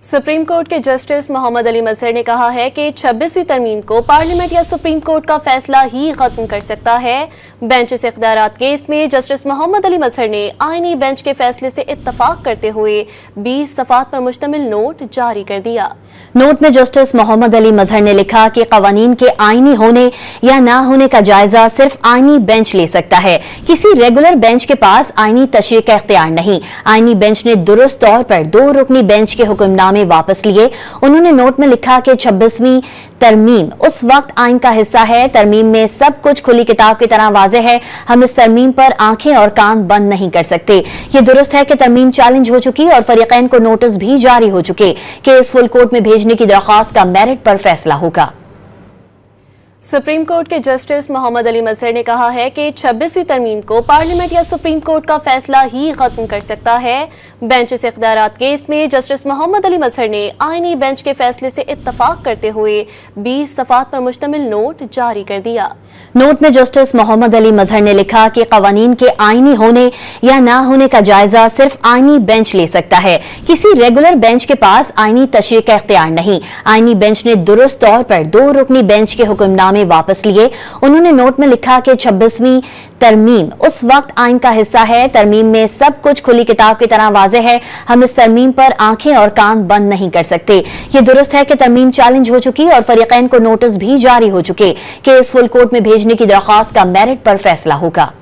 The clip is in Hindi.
सुप्रीम कोर्ट के जस्टिस मोहम्मद अली मजहर ने कहा है कि 26वीं तरमीम को पार्लियामेंट या सुप्रीम कोर्ट का फैसला ही खत्म कर सकता है। बेंच से इख्तियारात केस में जस्टिस मोहम्मद अली मजहर ने आईनी बेंच के फैसले से इत्तफाक करते हुए 20 सफ़ात पर मुश्तमिल नोट जारी कर दिया। नोट में जस्टिस मोहम्मद अली मजहर ने लिखा कि कवानीन के आईनी होने या ना होने का जायजा सिर्फ आईनी बेंच ले सकता है। किसी रेगुलर बेंच के पास आईनी तशरीह का इख्तियार नहीं। आईनी बेंच ने दुरुस्त तौर पर 2 रुकनी बेंच के हुक्मनामे वापस लिए। उन्होंने नोट में लिखा कि 26वीं तरमीम उस वक्त आइन का हिस्सा है। तरमीम में सब कुछ खुली किताब की तरह वाज़ेह है। हम इस तरमीम पर आंखें और कान बंद नहीं कर सकते। ये दुरुस्त है कि तरमीम चैलेंज हो चुकी और फरीकैन को नोटिस भी जारी हो चुके कि इस फुल कोर्ट में भेजने की दरख्वास्त का मेरिट पर फैसला होगा। सुप्रीम कोर्ट के जस्टिस मोहम्मद अली मजहर ने कहा है कि 26वीं तरमीम को पार्लियामेंट या सुप्रीम कोर्ट का फैसला ही खत्म कर सकता है। बेंच से इख्तियारात केस में जस्टिस मोहम्मद अली मजहर ने आईनी बेंच के फैसले से इत्तफाक करते हुए 20 सफ़ात पर मुश्तमिल नोट जारी कर दिया। नोट में जस्टिस मोहम्मद अली मजहर ने लिखा कि कवानीन के आईनी होने या ना होने का जायजा सिर्फ आईनी बेंच ले सकता है। किसी रेगुलर बेंच के पास आईनी तशरीह का इख्तियार नहीं। आईनी बेंच ने दुरुस्त तौर पर 2 रुकनी बेंच के हुक्मनामे वापस लिए। उन्होंने नोट में लिखा कि 26वीं तरमीम उस वक्त आइन का हिस्सा है। तरमीम में सब कुछ खुली किताब की तरह वाज़ेह है। हम इस तरमीम पर आंखें और कान बंद नहीं कर सकते। ये दुरुस्त है कि तरमीम चैलेंज हो चुकी और फरीकैन को नोटिस भी जारी हो चुके कि इस फुल कोर्ट में भेजने की दरख्वास्त का मेरिट पर फैसला होगा।